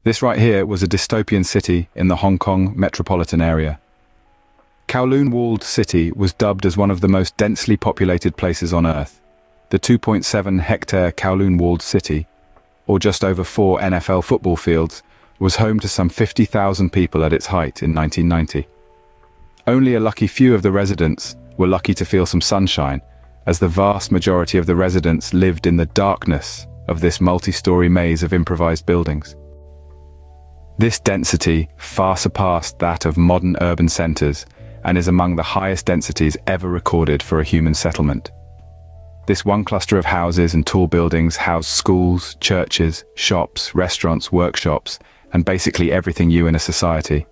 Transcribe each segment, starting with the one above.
This right here was a dystopian city in the Hong Kong metropolitan area. Kowloon Walled City was dubbed as one of the most densely populated places on Earth. The 2.7-hectare Kowloon Walled City, or just over 4 NFL football fields, was home to some 50,000 people at its height in 1990. Only a lucky few of the residents were lucky to feel some sunshine, as the vast majority of the residents lived in the darkness of this multi-story maze of improvised buildings. This density far surpassed that of modern urban centers and is among the highest densities ever recorded for a human settlement. This one cluster of houses and tall buildings housed schools, churches, shops, restaurants, workshops, and basically everything you in a society.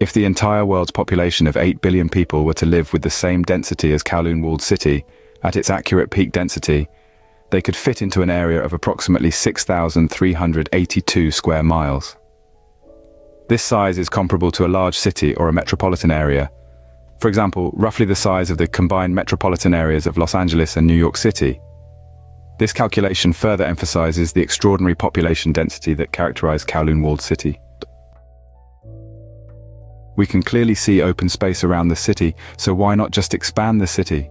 If the entire world's population of 8 billion people were to live with the same density as Kowloon Walled City, at its accurate peak density, they could fit into an area of approximately 6,382 square miles. This size is comparable to a large city or a metropolitan area. For example, roughly the size of the combined metropolitan areas of Los Angeles and New York City. This calculation further emphasizes the extraordinary population density that characterized Kowloon Walled City. We can clearly see open space around the city, so why not just expand the city?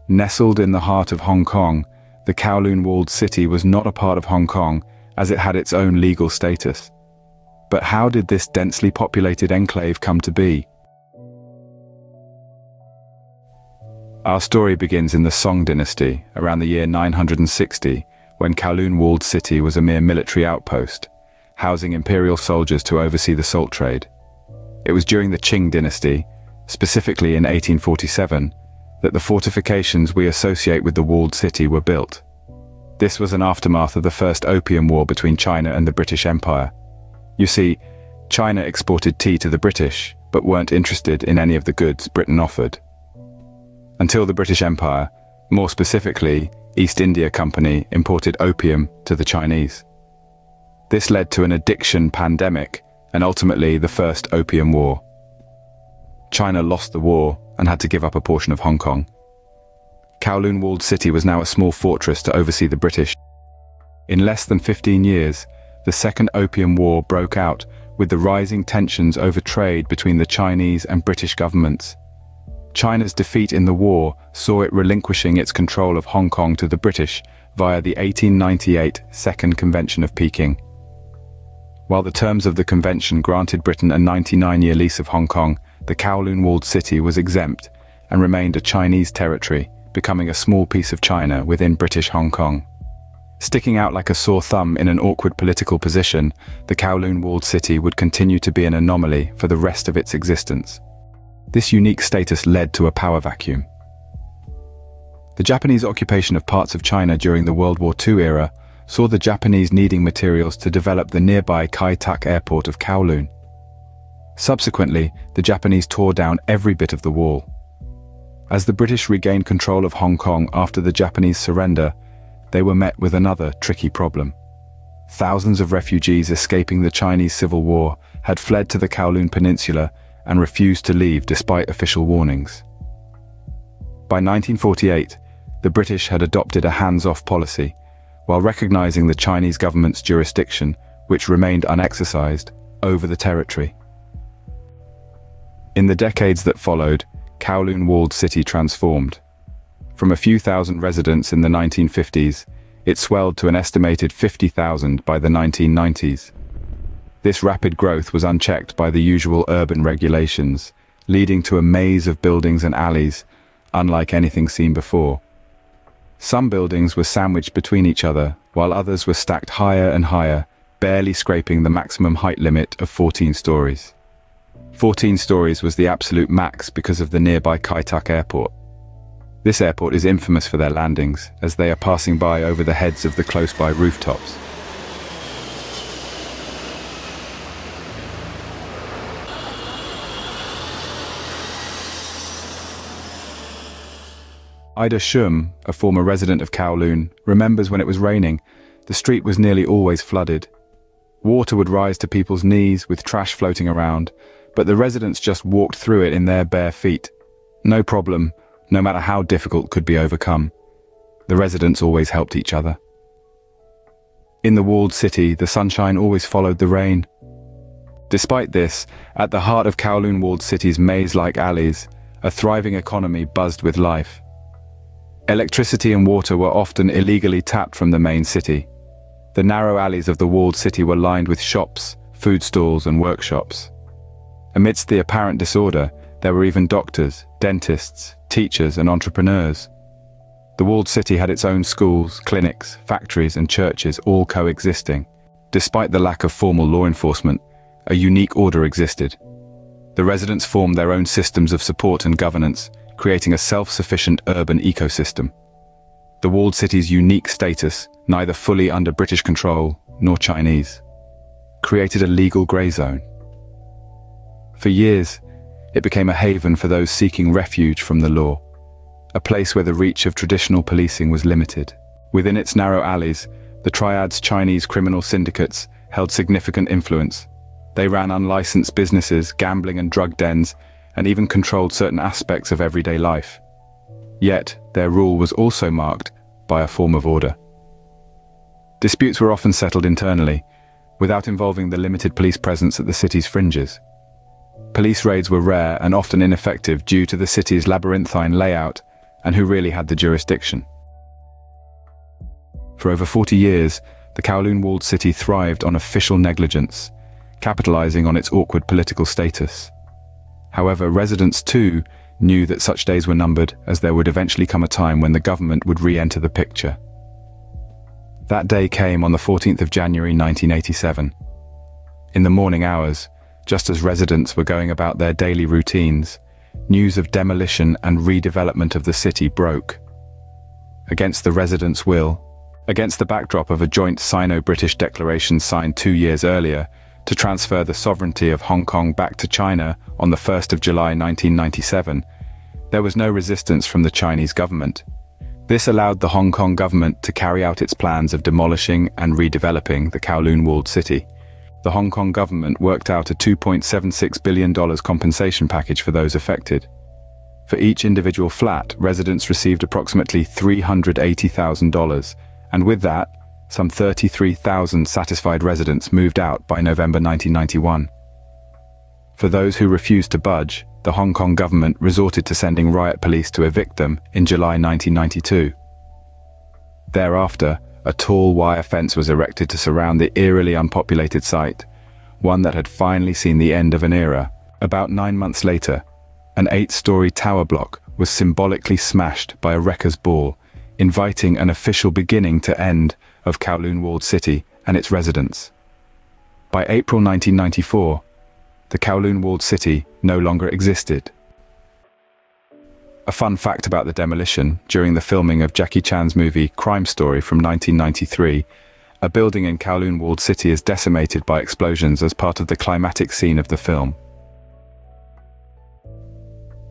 Nestled in the heart of Hong Kong, the Kowloon Walled City was not a part of Hong Kong, as it had its own legal status. But how did this densely populated enclave come to be? Our story begins in the Song dynasty, around the year 960, when Kowloon Walled City was a mere military outpost, housing imperial soldiers to oversee the salt trade. It was during the Qing dynasty, specifically in 1847, that the fortifications we associate with the walled city were built. This was an aftermath of the First Opium War between China and the British Empire. You see, China exported tea to the British, but weren't interested in any of the goods Britain offered. Until the British Empire, more specifically, East India Company imported opium to the Chinese. This led to an addiction pandemic and ultimately the First Opium War. China lost the war and had to give up a portion of Hong Kong. Kowloon Walled City was now a small fortress to oversee the British. In less than 15 years, the Second Opium War broke out with the rising tensions over trade between the Chinese and British governments. China's defeat in the war saw it relinquishing its control of Hong Kong to the British via the 1898 Second Convention of Peking. While the terms of the convention granted Britain a 99-year lease of Hong Kong, the Kowloon Walled City was exempt and remained a Chinese territory, becoming a small piece of China within British Hong Kong. Sticking out like a sore thumb in an awkward political position, the Kowloon Walled City would continue to be an anomaly for the rest of its existence. This unique status led to a power vacuum. The Japanese occupation of parts of China during the World War II era saw the Japanese needing materials to develop the nearby Kai Tak airport of Kowloon. Subsequently, the Japanese tore down every bit of the wall. As the British regained control of Hong Kong after the Japanese surrender, they were met with another tricky problem. Thousands of refugees escaping the Chinese Civil War had fled to the Kowloon Peninsula and refused to leave despite official warnings. By 1948, the British had adopted a hands-off policy, while recognizing the Chinese government's jurisdiction, which remained unexercised, over the territory. In the decades that followed, Kowloon Walled City transformed. From a few thousand residents in the 1950s, it swelled to an estimated 50,000 by the 1990s. This rapid growth was unchecked by the usual urban regulations, leading to a maze of buildings and alleys, unlike anything seen before. Some buildings were sandwiched between each other, while others were stacked higher and higher, barely scraping the maximum height limit of 14 stories. 14 stories was the absolute max because of the nearby Kai Tak airport. This airport is infamous for their landings, as they are passing by over the heads of the close-by rooftops. Ida Shum, a former resident of Kowloon, remembers when it was raining, the street was nearly always flooded. Water would rise to people's knees with trash floating around, but the residents just walked through it in their bare feet. No problem, no matter how difficult could be overcome. The residents always helped each other. In the walled city, the sunshine always followed the rain. Despite this, at the heart of Kowloon Walled City's maze-like alleys, a thriving economy buzzed with life. Electricity and water were often illegally tapped from the main city. The narrow alleys of the walled city were lined with shops, food stalls, and workshops. Amidst the apparent disorder, there were even doctors, dentists, teachers, and entrepreneurs. The walled city had its own schools, clinics, factories, and churches, all coexisting. Despite the lack of formal law enforcement, a unique order existed. The residents formed their own systems of support and governance, creating a self-sufficient urban ecosystem. The walled city's unique status, neither fully under British control nor Chinese, created a legal grey zone. For years, it became a haven for those seeking refuge from the law, a place where the reach of traditional policing was limited. Within its narrow alleys, the Triad's Chinese criminal syndicates held significant influence. They ran unlicensed businesses, gambling and drug dens, and even controlled certain aspects of everyday life. Yet, their rule was also marked by a form of order. Disputes were often settled internally, without involving the limited police presence at the city's fringes. Police raids were rare and often ineffective due to the city's labyrinthine layout and who really had the jurisdiction. For over 40 years, the Kowloon Walled City thrived on official negligence, capitalizing on its awkward political status. However, residents too knew that such days were numbered, as there would eventually come a time when the government would re-enter the picture. That day came on the 14th of January 1987. In the morning hours, just as residents were going about their daily routines, news of demolition and redevelopment of the city broke. Against the residents' will, against the backdrop of a joint Sino-British declaration signed 2 years earlier to transfer the sovereignty of Hong Kong back to China on the 1st of July 1997, there was no resistance from the Chinese government. This allowed the Hong Kong government to carry out its plans of demolishing and redeveloping the Kowloon Walled City. The Hong Kong government worked out a $2.76 billion compensation package for those affected. For each individual flat, residents received approximately $380,000, and with that, some 33,000 satisfied residents moved out by November 1991. For those who refused to budge, the Hong Kong government resorted to sending riot police to evict them in July 1992. Thereafter, a tall wire fence was erected to surround the eerily unpopulated site, one that had finally seen the end of an era. About 9 months later, an 8-story tower block was symbolically smashed by a wrecker's ball, inviting an official beginning to end of Kowloon Walled City and its residents. By April 1994, the Kowloon Walled City no longer existed. A fun fact about the demolition: during the filming of Jackie Chan's movie Crime Story from 1993, a building in Kowloon Walled City is decimated by explosions as part of the climatic scene of the film.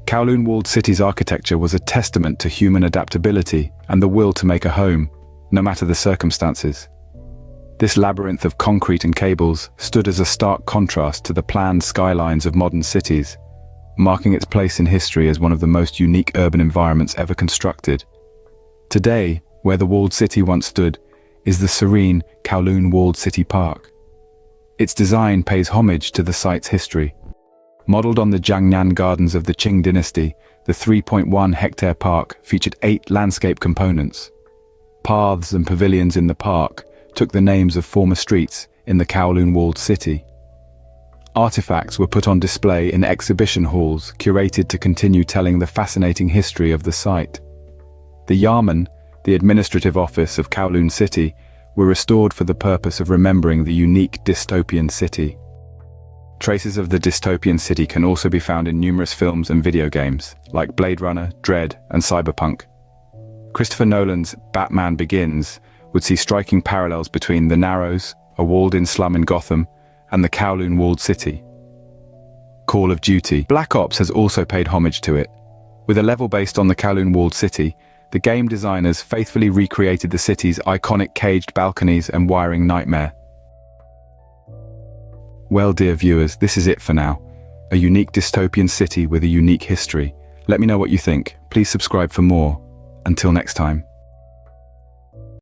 Kowloon Walled City's architecture was a testament to human adaptability and the will to make a home, no matter the circumstances. This labyrinth of concrete and cables stood as a stark contrast to the planned skylines of modern cities, marking its place in history as one of the most unique urban environments ever constructed. Today, where the walled city once stood, is the serene Kowloon Walled City Park. Its design pays homage to the site's history. Modeled on the Jiangnan Gardens of the Qing dynasty, the 3.1-hectare park featured 8 landscape components. Paths and pavilions in the park took the names of former streets in the Kowloon Walled City. Artifacts were put on display in exhibition halls, curated to continue telling the fascinating history of the site. The Yamen, the administrative office of Kowloon City, were restored for the purpose of remembering the unique dystopian city. Traces of the dystopian city can also be found in numerous films and video games, like Blade Runner, Dread, and Cyberpunk. Christopher Nolan's Batman Begins would see striking parallels between the Narrows, a walled-in slum in Gotham, and the Kowloon Walled City. Call of Duty Black Ops has also paid homage to it. With a level based on the Kowloon Walled City, the game designers faithfully recreated the city's iconic caged balconies and wiring nightmare. Well, dear viewers, this is it for now. A unique dystopian city with a unique history. Let me know what you think. Please subscribe for more. Until next time.